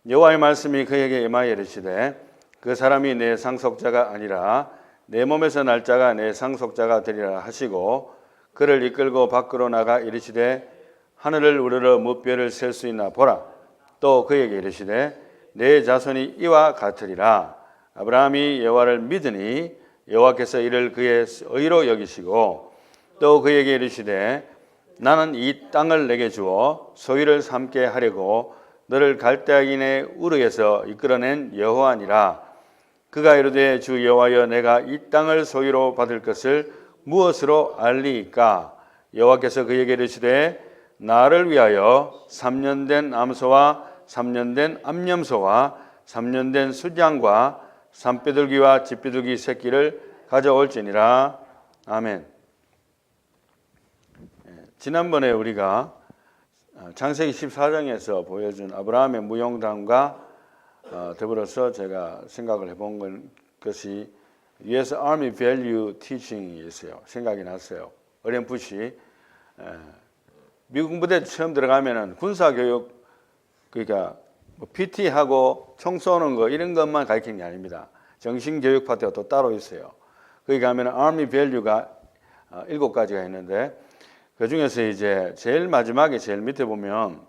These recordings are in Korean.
여호와의 말씀이 그에게 임하여 이르시되 그 사람이 내 상속자가 아니라 내 몸에서 날 자가 내 상속자가 되리라 하시고 그를 이끌고 밖으로 나가 이르시되 하늘을 우러러 무뼈를 셀 수 있나 보라. 또 그에게 이르시되 내 자손이 이와 같으리라. 아브라함이 여호와를 믿으니 여호와께서 이를 그의 의로 여기시고 또 그에게 이르시되 나는 이 땅을 내게 주어 소유를 삼게 하려고 너를 갈대아인의 우르에서 이끌어낸 여호와니라. 그가 이르되 주 여호와여 내가 이 땅을 소유로 받을 것을 무엇으로 알리이까? 여호와께서 그에게 이르시되 나를 위하여 3년 된 암소와 3년 된 암염소와 3년 된 수양과 산비둘기와 쥐비둘기 새끼를 가져올지니라. 아멘. 지난번에 우리가 창세기 14장에서 보여준 아브라함의 무용담과 더불어서 제가 생각을 해본 것이 US Army Value Teaching이 있어요. 생각이 났어요. 어렴풋이 미국 부대 처음 들어가면은 군사교육 그러니까 뭐 PT하고 총 쏘는 거 이런 것만 가르치는 게 아닙니다. 정신교육 파트가 또 따로 있어요. 거기 가면은 Army Value가 7가지가 있는데 그 중에서 이제 제일 마지막에 제일 밑에 보면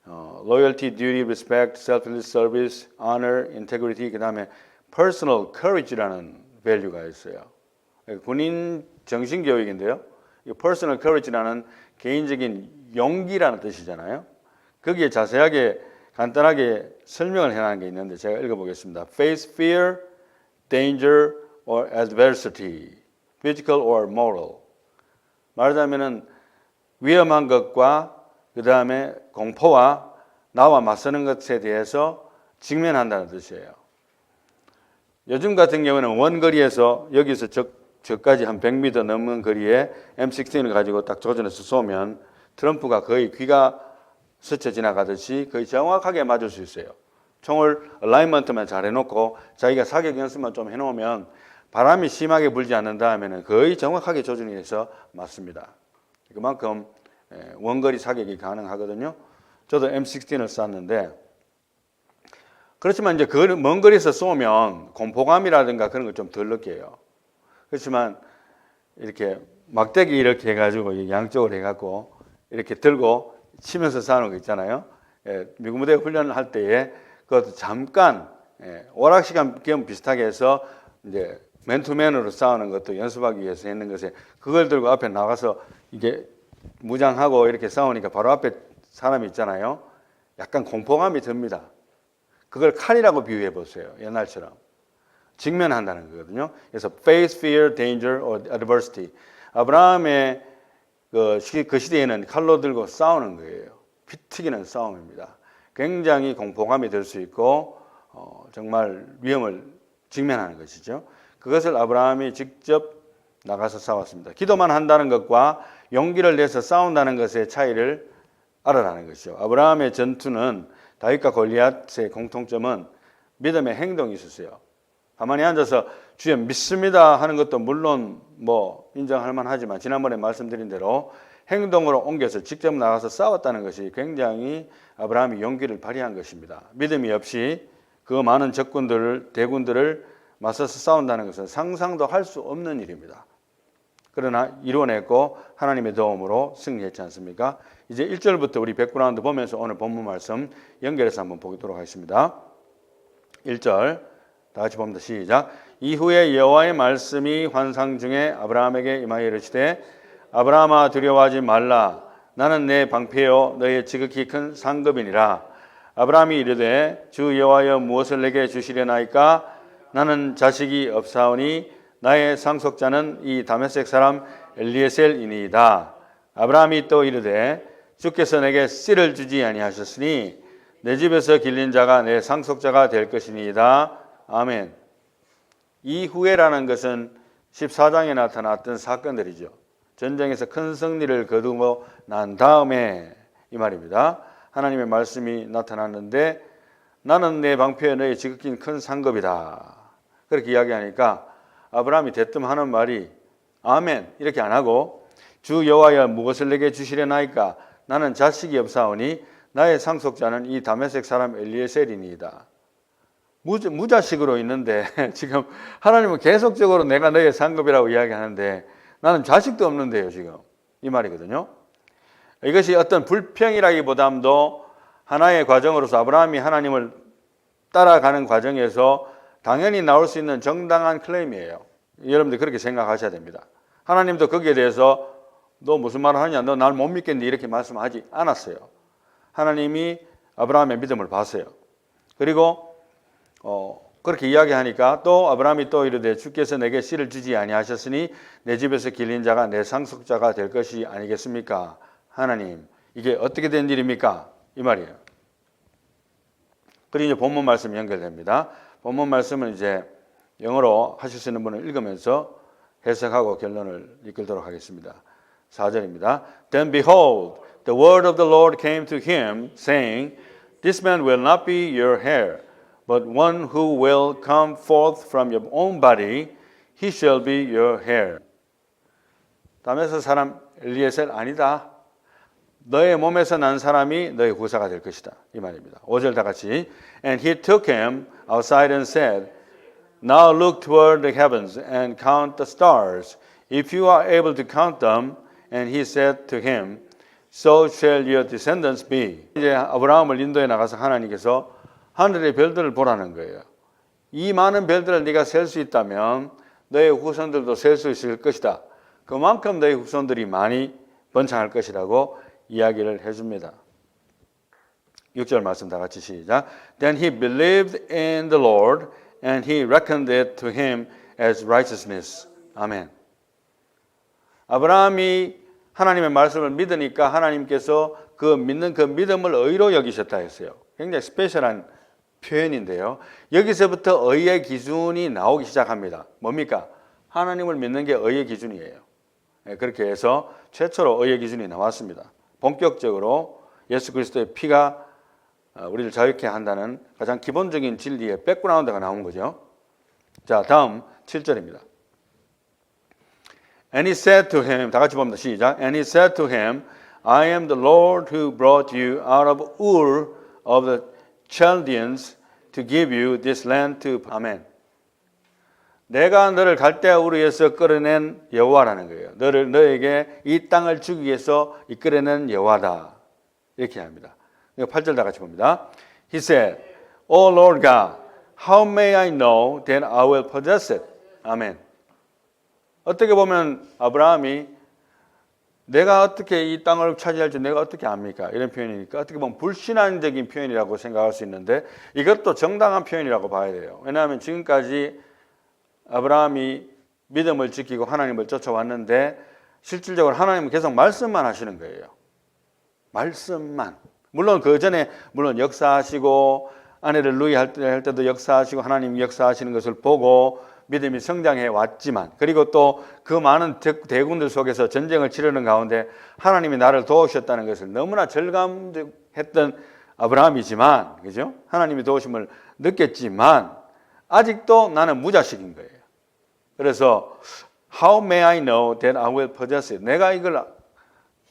loyalty, duty, respect, selfless service, honor, integrity, 그 다음에 personal courage라는 value가 있어요. 군인 정신교육인데요. 이 personal courage라는 개인적인 용기라는 뜻이잖아요. 거기에 자세하게 간단하게 설명을 해놓은 게 있는데 제가 읽어보겠습니다. Face fear, danger, or adversity, physical or moral. 말하자면은 위험한 것과 그 다음에 공포와 나와 맞서는 것에 대해서 직면한다는 뜻이에요. 요즘 같은 경우는 원거리에서 여기서 저까지 한 100m 넘는 거리에 M16을 가지고 딱 조준해서 쏘면 트럼프가 거의 귀가 스쳐 지나가듯이 거의 정확하게 맞을 수 있어요. 총을 얼라이먼트만 잘 해놓고 자기가 사격 연습만 좀 해놓으면 바람이 심하게 불지 않는 다음에는 거의 정확하게 조준이 해서 맞습니다. 그만큼 원거리 사격이 가능하거든요. 저도 M16을 쐈는데 그렇지만 이제 그 먼 거리에서 쏘면 공포감이라든가 그런 걸 좀 덜 느껴요. 그렇지만 이렇게 막대기 이렇게 해가지고 양쪽으로 해갖고 이렇게 들고 치면서 싸우는 거 있잖아요. 미군 부대 훈련을 할 때에 그것도 잠깐 오락시간 겸 비슷하게 해서 이제 맨투맨으로 싸우는 것도 연습하기 위해서 했는 것에 그걸 들고 앞에 나가서 이게 무장하고 이렇게 싸우니까 바로 앞에 사람이 있잖아요. 약간 공포감이 듭니다. 그걸 칼이라고 비유해 보세요. 옛날처럼. 직면한다는 거거든요. 그래서 face, fear, danger, or adversity. 아브라함의 그 시대에는 칼로 들고 싸우는 거예요. 피 튀기는 싸움입니다. 굉장히 공포감이 들 수 있고 정말 위험을 직면하는 것이죠. 그것을 아브라함이 직접 나가서 싸웠습니다. 기도만 한다는 것과 용기를 내서 싸운다는 것의 차이를 알아라는 것이죠. 아브라함의 전투는 다윗과 골리앗의 공통점은 믿음의 행동이 있었어요. 가만히 앉아서 주여 믿습니다 하는 것도 물론 뭐 인정할 만하지만 지난번에 말씀드린 대로 행동으로 옮겨서 직접 나가서 싸웠다는 것이 굉장히 아브라함이 용기를 발휘한 것입니다. 믿음이 없이 그 많은 대군들을 맞서서 싸운다는 것은 상상도 할 수 없는 일입니다. 그러나 이뤄냈고 하나님의 도움으로 승리했지 않습니까? 이제 1절부터 우리 백그라운드 보면서 오늘 본문 말씀 연결해서 한번 보도록 하겠습니다. 1절 다 같이 봅니다. 시작. 이후에 여호와의 말씀이 환상 중에 아브라함에게 임하여 이르시되 아브라함아 두려워하지 말라. 나는 내 방패요 너의 지극히 큰 상급이니라. 아브라함이 이르되 주 여호와여 무엇을 내게 주시려나이까? 나는 자식이 없사오니 나의 상속자는 이 다메섹 사람 엘리에셀이니이다. 아브라함이 또 이르되 주께서 내게 씨를 주지 아니하셨으니 내 집에서 길린 자가 내 상속자가 될 것이니이다. 아멘. 이후에라는 것은 14장에 나타났던 사건들이죠. 전쟁에서 큰 승리를 거두고 난 다음에 이 말입니다. 하나님의 말씀이 나타났는데 나는 내 방패에 너의 지극히 큰 상급이다. 그렇게 이야기하니까 아브라함이 대뜸 하는 말이 아멘 이렇게 안 하고 주 여호와여 무엇을 내게 주시려나이까? 나는 자식이 없사오니 나의 상속자는 이 다메섹 사람 엘리에셀이니이다. 무자식으로 있는데 지금 하나님은 계속적으로 내가 너의 상급이라고 이야기하는데 나는 자식도 없는데요, 지금. 이 말이거든요. 이것이 어떤 불평이라기보다도 하나의 과정으로서 아브라함이 하나님을 따라가는 과정에서 당연히 나올 수 있는 정당한 클레임이에요. 여러분들 그렇게 생각하셔야 됩니다. 하나님도 거기에 대해서 너 무슨 말을 하냐, 너 날 못 믿겠니, 이렇게 말씀하지 않았어요. 하나님이 아브라함의 믿음을 봤어요. 그리고 그렇게 이야기하니까 또 아브라함이 또 이르되 주께서 내게 씨를 주지 아니하셨으니 내 집에서 길린 자가 내 상속자가 될 것이 아니겠습니까? 하나님, 이게 어떻게 된 일입니까? 이 말이에요. 그리고 이제 본문 말씀 연결됩니다. 본문 말씀은 이제 영어로 하실 수 있는 분을 읽으면서 해석하고 결론을 이끌도록 하겠습니다. 4절입니다. Then behold, the word of the Lord came to him, saying, This man will not be your heir, but one who will come forth from your own body, he shall be your heir. 다메섹 사람 엘리에셀 아니다. 너의 몸에서 난 사람이 너의 후사가 될 것이다. 이 말입니다. 5절 다 같이. And he took him outside and said, Now look toward the heavens and count the stars, if you are able to count them. And he said to him, So shall your descendants be. 이제 아브라함을 인도에 나가서 하나님께서 하늘의 별들을 보라는 거예요. 이 많은 별들을 네가 셀 수 있다면 너의 후손들도 셀 수 있을 것이다. 그만큼 너의 후손들이 많이 번창할 것이라고 이야기를 해줍니다. 6절 말씀 다 같이 시작. Then he believed in the Lord and he reckoned it to him as righteousness. 아멘. 아브라함이 하나님의 말씀을 믿으니까 하나님께서 그 믿는 그 믿음을 의로 여기셨다 했어요. 굉장히 스페셜한 표현인데요. 여기서부터 의의 기준이 나오기 시작합니다. 뭡니까? 하나님을 믿는 게 의의 기준이에요. 그렇게 해서 최초로 의의 기준이 나왔습니다. 본격적으로 예수 그리스도의 피가 우리를 자유케 한다는 가장 기본적인 진리의 백그라운드가 나온 거죠. 자, 다음 7절입니다. And he said to him, 다 같이 봅니다. 시작. And he said to him, I am the Lord who brought you out of Ur of the Chaldeans to give you this land to. 아멘. 내가 너를 갈대아 우르에서 끌어낸 여호와라는 거예요. 너에게 이 땅을 주기 위해서 이끌어낸 여호와다. 이렇게 합니다. 8절 다 같이 봅니다. He said, O Lord God, how may I know that I will possess it? 아멘. 어떻게 보면 아브라함이 내가 어떻게 이 땅을 차지할지 내가 어떻게 압니까? 이런 표현이니까 어떻게 보면 불신앙적인 표현이라고 생각할 수 있는데 이것도 정당한 표현이라고 봐야 돼요. 왜냐하면 지금까지 아브라함이 믿음을 지키고 하나님을 쫓아왔는데 실질적으로 하나님은 계속 말씀만 하시는 거예요. 말씀만. 물론 그 전에 역사하시고 아내를 누이할 때도 역사하시고 하나님 역사하시는 것을 보고 믿음이 성장해 왔지만 그리고 또 그 많은 대군들 속에서 전쟁을 치르는 가운데 하나님이 나를 도우셨다는 것을 너무나 절감했던 아브라함이지만 그죠? 하나님이 도우심을 느꼈지만 아직도 나는 무자식인 거예요. 그래서 How may I know that I will possess it? 내가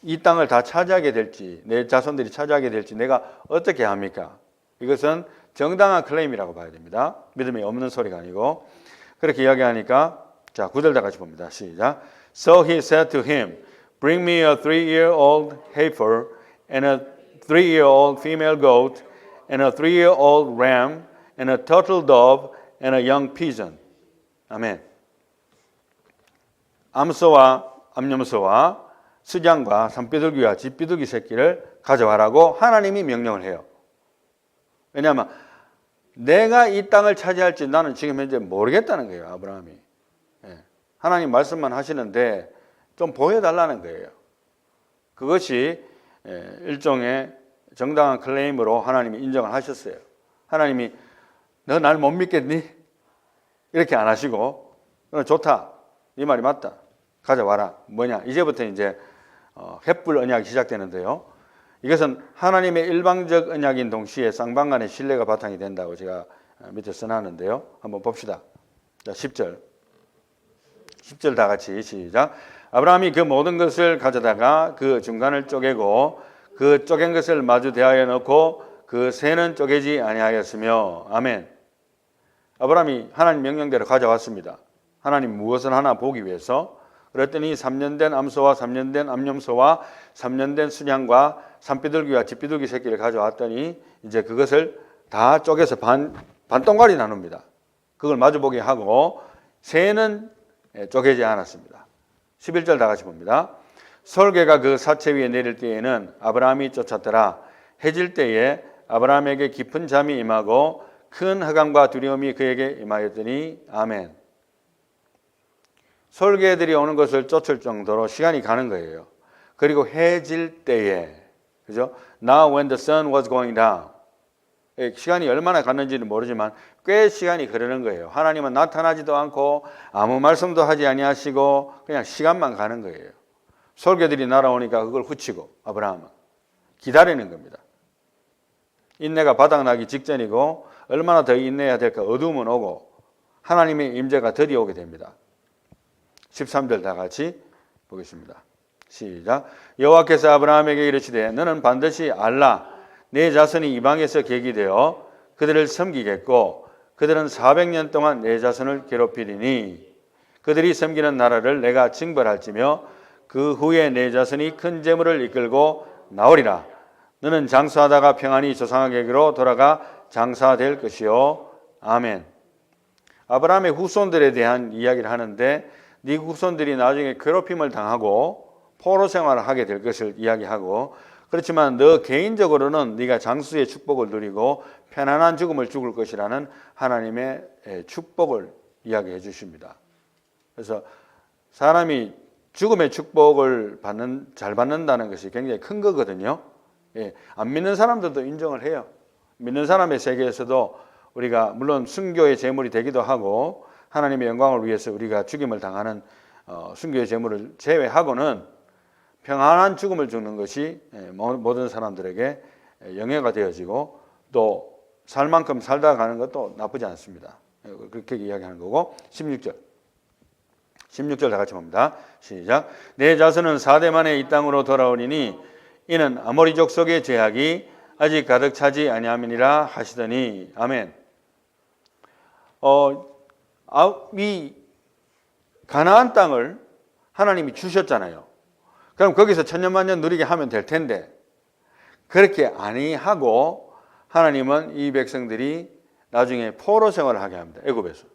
이 땅을 다 차지하게 될지 내 자손들이 차지하게 될지 내가 어떻게 합니까? 이것은 정당한 클레임이라고 봐야 됩니다. 믿음이 없는 소리가 아니고 그렇게 이야기하니까 자 9절 다 같이 봅니다. 시작. So he said to him, Bring me a 3-year-old heifer and a 3-year-old female goat and a 3-year-old ram and a turtle dove and a young pigeon. 아멘. 암소와 암염소와 수장과 산비둘기와 집비둘기 새끼를 가져와라고 하나님이 명령을 해요. 왜냐하면 내가 이 땅을 차지할지 나는 지금 현재 모르겠다는 거예요. 아브라함이. 하나님 말씀만 하시는데 좀 보여달라는 거예요. 그것이 일종의 정당한 클레임으로 하나님이 인정을 하셨어요. 하나님이 너 날 못 믿겠니? 이렇게 안 하시고 좋다. 이 말이 맞다. 가져와라. 뭐냐? 이제부터 이제 횃불 언약이 시작되는데요. 이것은 하나님의 일방적 언약인 동시에 쌍방간의 신뢰가 바탕이 된다고 제가 밑에 써놨는데요. 한번 봅시다. 자, 10절. 10절 다 같이 시작. 아브라함이 그 모든 것을 가져다가 그 중간을 쪼개고 그 쪼갠 것을 마주 대하여 놓고 그 새는 쪼개지 아니하였으며. 아멘. 아브라함이 하나님 명령대로 가져왔습니다. 하나님 무엇을 하나 보기 위해서. 그랬더니 3년 된 암소와 3년 된 암염소와 3년 된 순양과 산비둘기와 집비둘기 새끼를 가져왔더니 이제 그것을 다 쪼개서 반동갈이 나눕니다. 그걸 마주보게 하고 새는 쪼개지 않았습니다. 11절 다 같이 봅니다. 솔개가 그 사체 위에 내릴 때에는 아브라함이 쫓았더라. 해질 때에 아브라함에게 깊은 잠이 임하고 큰 허감과 두려움이 그에게 임하였더니. 아멘. 솔개들이 오는 것을 쫓을 정도로 시간이 가는 거예요. 그리고 해질 때에, 그죠? Now when the sun was going down. 시간이 얼마나 갔는지는 모르지만 꽤 시간이 흐르는 거예요. 하나님은 나타나지도 않고 아무 말씀도 하지 아니하시고 그냥 시간만 가는 거예요. 솔개들이 날아오니까 그걸 후치고 아브라함은 기다리는 겁니다. 인내가 바닥나기 직전이고 얼마나 더 인내해야 될까. 어두움은 오고 하나님의 임재가 드디어 오게 됩니다. 13절 다 같이 보겠습니다. 시작. 여호와께서 아브라함에게 이르시되 너는 반드시 알라. 내 자손이 이방에서 계기되어 그들을 섬기겠고 그들은 400년 동안 내 자손을 괴롭히리니 그들이 섬기는 나라를 내가 징벌할지며 그 후에 내 자손이 큰 재물을 이끌고 나오리라. 너는 장수하다가 평안히 조상에게로 돌아가 장사될 것이요. 아멘. 아브라함의 후손들에 대한 이야기를 하는데 네 후손들이 나중에 괴롭힘을 당하고 포로 생활을 하게 될 것을 이야기하고, 그렇지만 너 개인적으로는 네가 장수의 축복을 누리고 편안한 죽음을 죽을 것이라는 하나님의 축복을 이야기해 주십니다. 그래서 사람이 죽음의 축복을 잘 받는다는 것이 굉장히 큰 거거든요. 안 믿는 사람들도 인정을 해요. 믿는 사람의 세계에서도 우리가 물론 순교의 제물이 되기도 하고 하나님의 영광을 위해서 우리가 죽임을 당하는 순교의 제물을 제외하고는 평안한 죽음을 죽는 것이 모든 사람들에게 영예가 되어지고 또 살 만큼 살다 가는 것도 나쁘지 않습니다. 그렇게 이야기하는 거고. 16절 다 같이 봅니다. 시작. 내 자손은 4대 만에 이 땅으로 돌아오리니 이는 아모리 족속의 죄악이 아직 가득 차지 아니함이니라 하시더니. 아멘. 이 가나안 땅을 하나님이 주셨잖아요. 그럼 거기서 천년만년 누리게 하면 될 텐데 그렇게 아니하고 하나님은 이 백성들이 나중에 포로 생활을 하게 합니다. 애굽에서.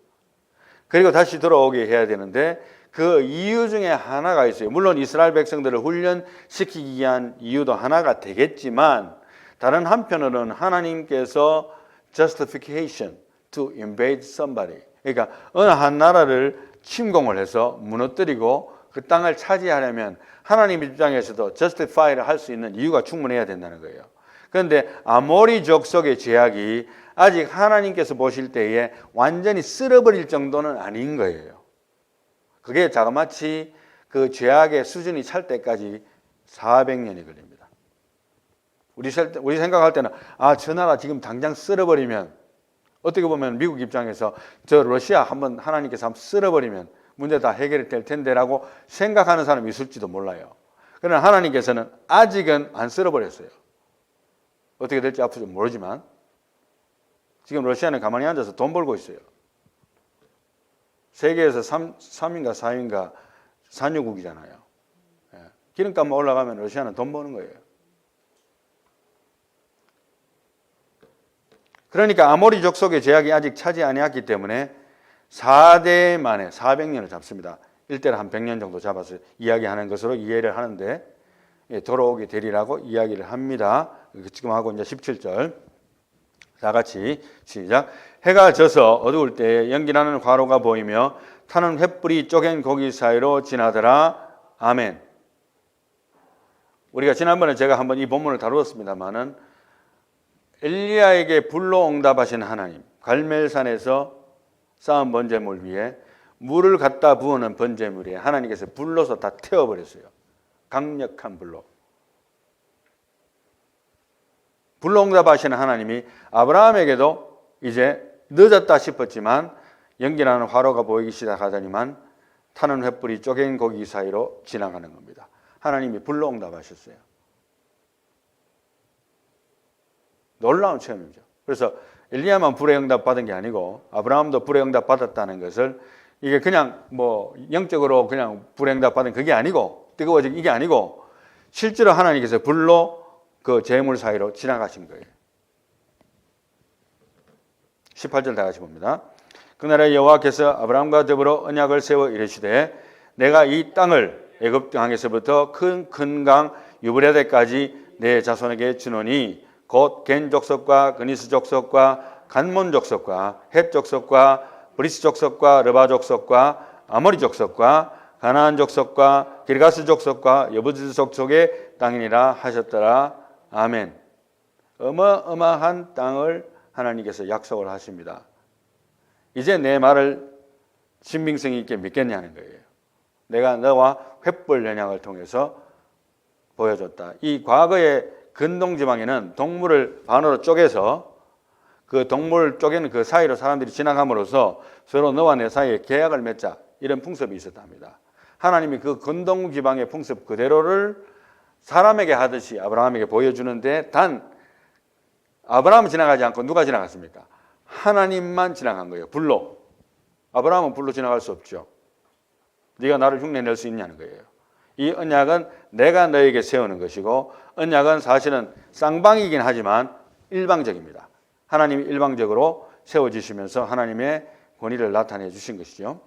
그리고 다시 돌아오게 해야 되는데 그 이유 중에 하나가 있어요. 물론 이스라엘 백성들을 훈련시키기 위한 이유도 하나가 되겠지만 다른 한편으로는 하나님께서 justification to invade somebody. 그러니까 어느 한 나라를 침공을 해서 무너뜨리고 그 땅을 차지하려면 하나님 입장에서도 justify를 할 수 있는 이유가 충분해야 된다는 거예요. 그런데 아모리 족속의 죄악이 아직 하나님께서 보실 때에 완전히 쓸어버릴 정도는 아닌 거예요. 그게 자그마치 그 죄악의 수준이 찰 때까지 400년이 걸립니다. 우리 생각할 때는 저 나라 지금 당장 쓸어버리면, 어떻게 보면 미국 입장에서 저 러시아 하나님께서 한번 쓸어버리면 문제 다 해결이 될 텐데라고 생각하는 사람이 있을지도 몰라요. 그러나 하나님께서는 아직은 안 쓸어버렸어요. 어떻게 될지 앞으로 모르지만 지금 러시아는 가만히 앉아서 돈 벌고 있어요. 세계에서 3인가 4인가 산유국이잖아요. 기름값만 올라가면 러시아는 돈 버는 거예요. 그러니까 아모리 족속의 제약이 아직 차지 아니었기 때문에 4대 만에 400년을 잡습니다. 1대를 한 100년 정도 잡아서 이야기하는 것으로 이해를 하는데 돌아오게 되리라고 이야기를 합니다. 지금 하고 이제 17절 다 같이 시작. 해가 져서 어두울 때에 연기나는 화로가 보이며 타는 횃불이 쪼갠 고기 사이로 지나더라. 아멘. 우리가 지난번에 제가 한번 이 본문을 다루었습니다마는 엘리야에게 불로 응답하신 하나님, 갈멜산에서 쌓은 번제물 위에 물을 갖다 부어놓은 번제물 위에 하나님께서 불로서 다 태워버렸어요. 강력한 불로. 불로 응답하시는 하나님이 아브라함에게도 이제 늦었다 싶었지만 연기나는 화로가 보이기 시작하더니만 타는 횃불이 쪼갠 고기 사이로 지나가는 겁니다. 하나님이 불로 응답하셨어요. 놀라운 체험이죠. 그래서 엘리야만 불의 응답 받은 게 아니고 아브라함도 불의 응답 받았다는 것을 이게 그냥 뭐 영적으로 그냥 불의 응답 받은 그게 아니고 뜨거워지기 이게 아니고 실제로 하나님께서 불로 그 재물 사이로 지나가신 거예요. 18절 다 같이 봅니다. 그날에 여호와께서 아브라함과 더불어 언약을 세워 이르시되 내가 이 땅을 애굽 땅에서부터 큰 강 유브라데까지 내 자손에게 주노니 곧 겐 족속과 그니스 족속과 간몬 족속과 헷 족속과 브리스 족속과 르바 족속과 아모리 족속과 가나안 족속과 기르가스 족속과 여부스 족속의 땅이니라 하셨더라. 아멘. 어마어마한 땅을 하나님께서 약속을 하십니다. 이제 내 말을 신빙성 있게 믿겠냐는 거예요. 내가 너와 횃불 연약을 통해서 보여줬다. 이 과거의 근동지방에는 동물을 반으로 쪼개서 그 동물 쪼개는 그 사이로 사람들이 지나감으로써 서로 너와 내 사이에 계약을 맺자 이런 풍습이 있었답니다. 하나님이 그 근동지방의 풍습 그대로를 사람에게 하듯이 아브라함에게 보여주는데 단 아브라함은 지나가지 않고 누가 지나갔습니까? 하나님만 지나간 거예요. 불로. 아브라함은 불로 지나갈 수 없죠. 네가 나를 흉내낼 수 있냐는 거예요. 이 언약은 내가 너에게 세우는 것이고 언약은 사실은 쌍방이긴 하지만 일방적입니다. 하나님이 일방적으로 세워주시면서 하나님의 권위를 나타내 주신 것이죠.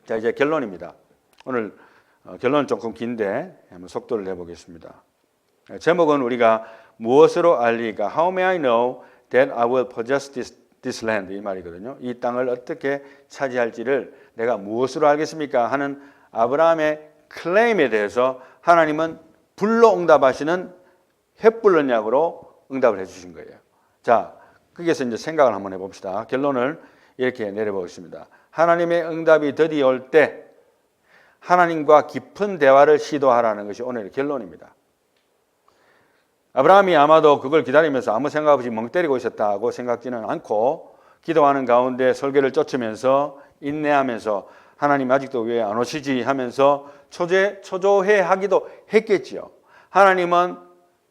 자, 이제 결론입니다. 오늘 결론은 조금 긴데 한번 속도를 내보겠습니다. 제목은 우리가 무엇으로 알리까? How may I know that I will possess this land? 이 말이거든요. 이 땅을 어떻게 차지할지를 내가 무엇으로 알겠습니까? 하는 아브라함의 클레임에 대해서 하나님은 불로 응답하시는 횃불 언약으로 응답을 해주신 거예요. 자, 거기에서 이제 생각을 한번 해봅시다. 결론을 이렇게 내려보겠습니다. 하나님의 응답이 드디어 올 때 하나님과 깊은 대화를 시도하라는 것이 오늘의 결론입니다. 아브라함이 아마도 그걸 기다리면서 아무 생각 없이 멍 때리고 있었다고 생각지는 않고 기도하는 가운데 설교를 쫓으면서 인내하면서 하나님 아직도 왜 안 오시지 하면서 초조해 하기도 했겠지요. 하나님은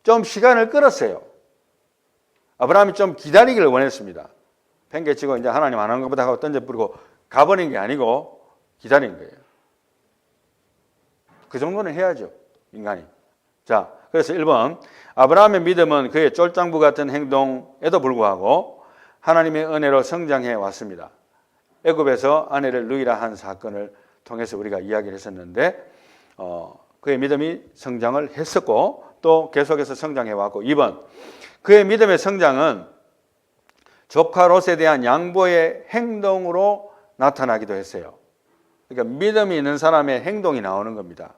좀 시간을 끌었어요. 아브라함이 좀 기다리기를 원했습니다. 팽개치고 이제 하나님 안 하는 것보다 하고 던져버리고 가버린 게 아니고 기다린 거예요. 그 정도는 해야죠, 인간이. 자, 그래서 1번 아브라함의 믿음은 그의 쫄장부 같은 행동에도 불구하고 하나님의 은혜로 성장해 왔습니다. 애굽에서 아내를 누이라 한 사건을 통해서 우리가 이야기를 했었는데 그의 믿음이 성장을 했었고 또 계속해서 성장해 왔고 2번 그의 믿음의 성장은 조카 롯에 대한 양보의 행동으로 나타나기도 했어요. 그러니까 믿음이 있는 사람의 행동이 나오는 겁니다.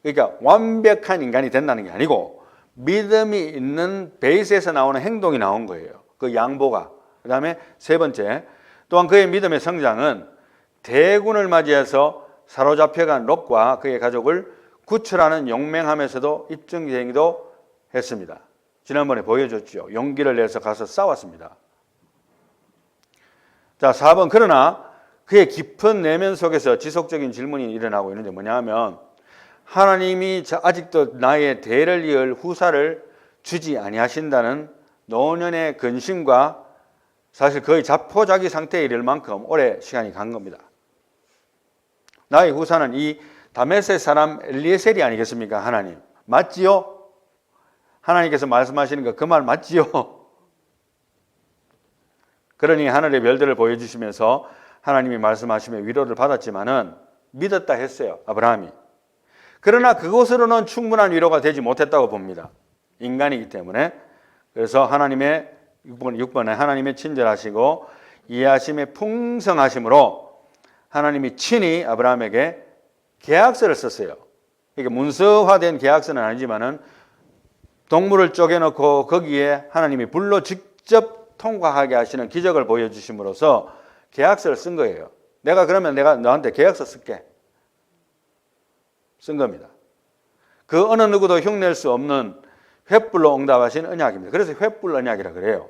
그러니까 완벽한 인간이 된다는 게 아니고 믿음이 있는 베이스에서 나오는 행동이 나온 거예요. 그 양보가. 그 다음에 세 번째, 또한 그의 믿음의 성장은 대군을 맞이해서 사로잡혀간 롯과 그의 가족을 구출하는 용맹함에서도 입증되기도 했습니다. 지난번에 보여줬죠. 용기를 내서 가서 싸웠습니다. 자, 4번 그러나 그의 깊은 내면 속에서 지속적인 질문이 일어나고 있는데 뭐냐 하면 하나님이 아직도 나의 대를 이을 후사를 주지 아니하신다는 노년의 근심과 사실 거의 자포자기 상태에 이를 만큼 오래 시간이 간 겁니다. 나의 후사는 이 다메섹 사람 엘리에셀이 아니겠습니까? 하나님. 맞지요? 하나님께서 말씀하시는 거 그 말 맞지요? 그러니 하늘의 별들을 보여주시면서 하나님이 말씀하시며 위로를 받았지만은 믿었다 했어요. 아브라함이. 그러나 그것으로는 충분한 위로가 되지 못했다고 봅니다. 인간이기 때문에. 그래서 하나님의 6번에 하나님의 친절하시고 이해하심의 풍성하심으로 하나님이 친히 아브라함에게 계약서를 썼어요. 이게 문서화된 계약서는 아니지만은 동물을 쪼개놓고 거기에 하나님이 불로 직접 통과하게 하시는 기적을 보여주심으로써 계약서를 쓴 거예요. 그러면 내가 너한테 계약서 쓸게. 쓴 겁니다. 그 어느 누구도 흉낼 수 없는 횃불로 응답하신 언약입니다. 그래서 횃불 언약이라 그래요.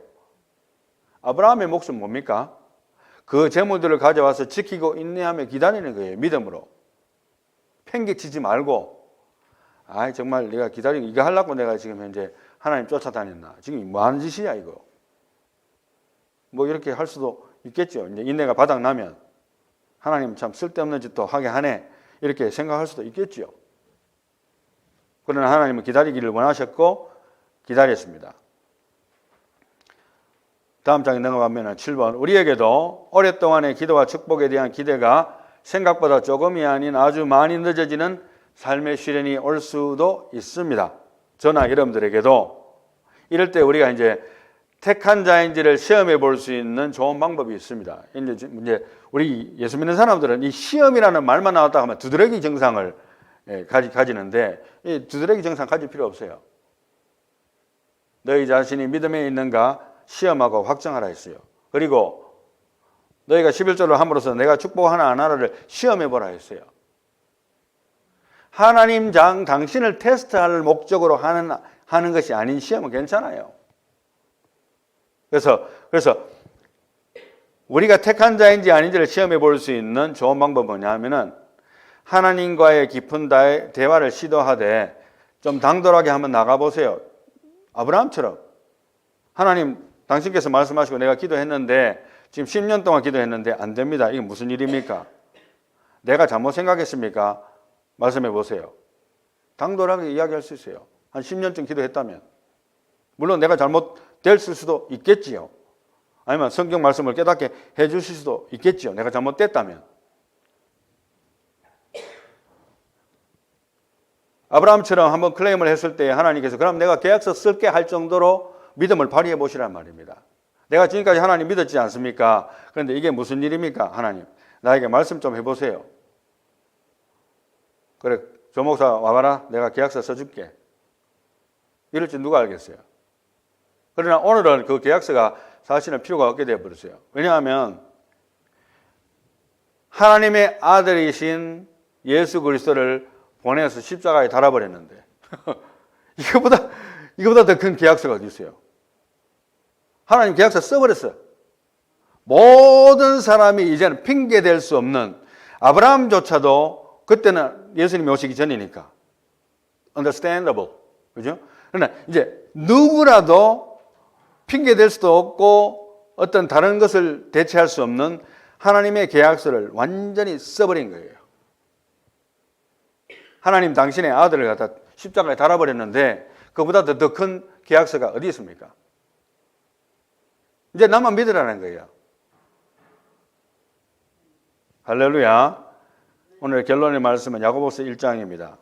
아브라함의 몫은 뭡니까? 그 재물들을 가져와서 지키고 인내하며 기다리는 거예요. 믿음으로. 팽개치지 말고 정말 내가 기다리고 이거 하려고 내가 지금 현재 하나님 쫓아다녔나? 지금 뭐 하는 짓이야 이거? 뭐 이렇게 할 수도 있겠죠. 이제 인내가 바닥나면 하나님 참 쓸데없는 짓도 하게 하네 이렇게 생각할 수도 있겠죠. 그러나 하나님은 기다리기를 원하셨고 기다렸습니다. 다음 장에 넘어가면 7번 우리에게도 오랫동안의 기도와 축복에 대한 기대가 생각보다 조금이 아닌 아주 많이 늦어지는 삶의 시련이 올 수도 있습니다. 저나 여러분들에게도 이럴 때 우리가 이제 택한 자인지를 시험해 볼 수 있는 좋은 방법이 있습니다. 이제 우리 예수 믿는 사람들은 이 시험이라는 말만 나왔다 하면 두드러기 증상을 가지는데 이 두드러기 증상 가질 필요 없어요. 너희 자신이 믿음에 있는가 시험하고 확정하라 했어요. 그리고 너희가 11조를 함으로써 내가 축복하나 안 하나를 시험해 보라 했어요. 하나님 당신을 테스트할 목적으로 하는 것이 아닌 시험은 괜찮아요. 그래서 우리가 택한 자인지 아닌지를 시험해 볼 수 있는 좋은 방법은 뭐냐면은 하나님과의 깊은 대화를 시도하되 좀 당돌하게 한번 나가보세요. 아브라함처럼 하나님 당신께서 말씀하시고 내가 기도했는데 지금 10년 동안 기도했는데 안 됩니다. 이게 무슨 일입니까? 내가 잘못 생각했습니까? 말씀해 보세요. 당돌하게 이야기할 수 있어요. 한 10년쯤 기도했다면. 물론 내가 잘못됐을 수도 있겠지요. 아니면 성경 말씀을 깨닫게 해 주실 수도 있겠지요. 내가 잘못됐다면. 아브라함처럼 한번 클레임을 했을 때 하나님께서 그럼 내가 계약서 쓸게 할 정도로 믿음을 발휘해 보시란 말입니다. 내가 지금까지 하나님 믿었지 않습니까? 그런데 이게 무슨 일입니까? 하나님 나에게 말씀 좀 해보세요. 그래 조 목사 와봐라 내가 계약서 써줄게. 이럴지 누가 알겠어요. 그러나 오늘은 그 계약서가 사실은 필요가 없게 되어버렸어요. 왜냐하면 하나님의 아들이신 예수 그리스도를 보내서 십자가에 달아버렸는데 이거보다 더 큰 계약서가 어디 있어요? 하나님 계약서 써버렸어요. 모든 사람이 이제는 핑계댈 수 없는 아브라함조차도 그때는 예수님이 오시기 전이니까 understandable 그죠? 그러나 이제 누구라도 핑계댈 수도 없고 어떤 다른 것을 대체할 수 없는 하나님의 계약서를 완전히 써버린 거예요. 하나님 당신의 아들을 갖다 십자가에 달아버렸는데 그보다 더 큰 계약서가 어디 있습니까? 이제 나만 믿으라는 거예요. 할렐루야. 오늘 결론의 말씀은 야고보서 1장입니다.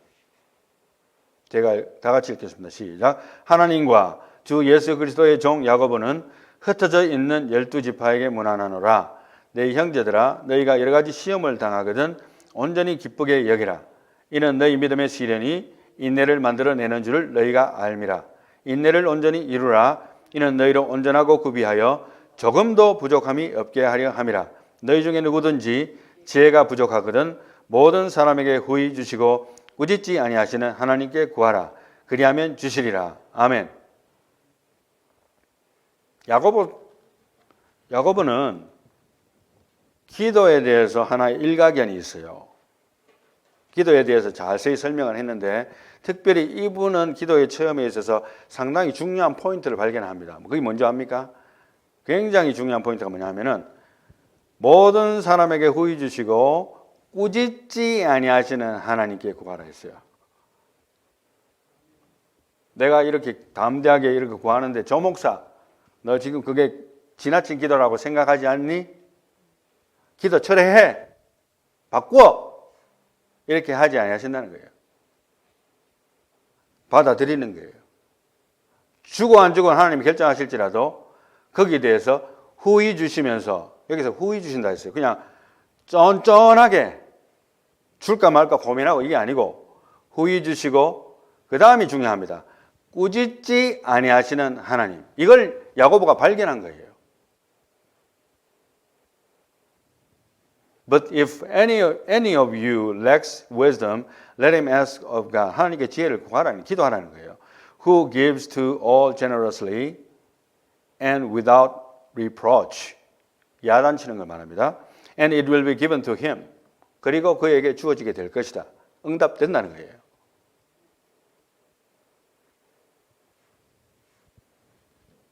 제가 다 같이 읽겠습니다. 시작. 하나님과 주 예수 그리스도의 종 야고보는 흩어져 있는 12지파에게 문안하노라. 내 형제들아 너희가 여러 가지 시험을 당하거든 온전히 기쁘게 여기라. 이는 너희 믿음의 시련이 인내를 만들어내는 줄을 너희가 알미라. 인내를 온전히 이루라. 이는 너희로 온전하고 구비하여 조금도 부족함이 없게 하려 함이라. 너희 중에 누구든지 지혜가 부족하거든 모든 사람에게 후히 주시고 꾸짖지 아니하시는 하나님께 구하라. 그리하면 주시리라. 아멘. 야고보는 기도에 대해서 하나의 일가견이 있어요. 기도에 대해서 자세히 설명을 했는데 특별히 이분은 기도의 체험에 있어서 상당히 중요한 포인트를 발견합니다. 그게 뭔지 압니까? 굉장히 중요한 포인트가 뭐냐면은 모든 사람에게 후히 주시고 꾸짖지 아니하시는 하나님께 구하라 했어요. 내가 이렇게 담대하게 이렇게 구하는데 조 목사 너 지금 그게 지나친 기도라고 생각하지 않니? 기도 철회해. 바꾸어. 이렇게 하지 아니하신다는 거예요. 받아들이는 거예요. 주고 안 주고 하나님이 결정하실지라도 거기에 대해서 후히 주시면서 여기서 후히 주신다 했어요. 그냥 쫀쫀하게 줄까 말까 고민하고 이게 아니고 후히 주시고 그 다음이 중요합니다. 꾸짖지 아니하시는 하나님. 이걸 야고보가 발견한 거예요. But if any of you lacks wisdom, let him ask of God. 하나님께 지혜를 구하라는 기도하라는 거예요. Who gives to all generously and without reproach. 야단치는 걸 말합니다. And it will be given to him. 그리고 그에게 주어지게 될 것이다. 응답된다는 거예요.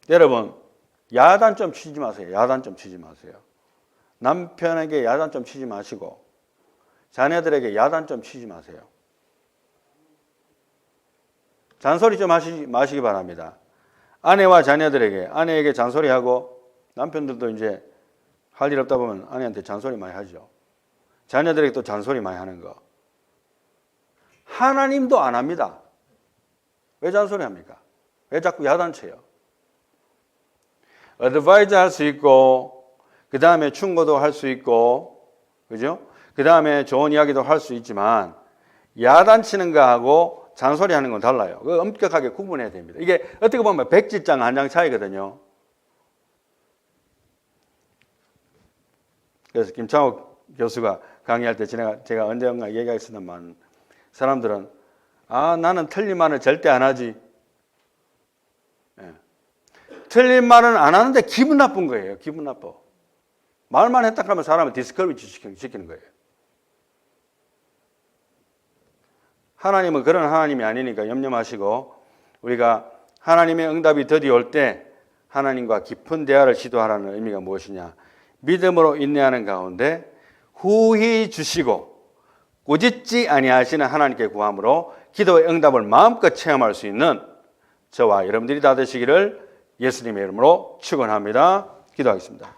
여러분, 야단 좀 치지 마세요. 야단 좀 치지 마세요. 남편에게 야단 좀 치지 마시고 자녀들에게 야단 좀 치지 마세요. 잔소리 좀 마시기 바랍니다. 아내와 자녀들에게, 아내에게 잔소리하고 남편들도 이제 할 일 없다 보면 아내한테 잔소리 많이 하죠. 자녀들에게 또 잔소리 많이 하는 거. 하나님도 안 합니다. 왜 잔소리 합니까? 왜 자꾸 야단쳐요? 어드바이즈 할 수 있고, 그 다음에 충고도 할 수 있고, 그죠? 그 다음에 좋은 이야기도 할 수 있지만, 야단치는 거하고 잔소리 하는 건 달라요. 그거 엄격하게 구분해야 됩니다. 이게 어떻게 보면 백지장 한 장 차이거든요. 그래서 김창욱 교수가 강의할 때 제가 언젠가 얘기했었지만, 사람들은, 나는 틀린 말은 절대 안 하지. 예. 틀린 말은 안 하는데 기분 나쁜 거예요. 기분 나빠. 말만 했다 하면 사람을 디스커리지 시키는 거예요. 하나님은 그런 하나님이 아니니까 염려 마시고, 우리가 하나님의 응답이 드디어 올 때 하나님과 깊은 대화를 시도하라는 의미가 무엇이냐. 믿음으로 인내하는 가운데 후히 주시고 꾸짖지 아니하시는 하나님께 구함으로 기도의 응답을 마음껏 체험할 수 있는 저와 여러분들이 다 되시기를 예수님의 이름으로 축원합니다. 기도하겠습니다.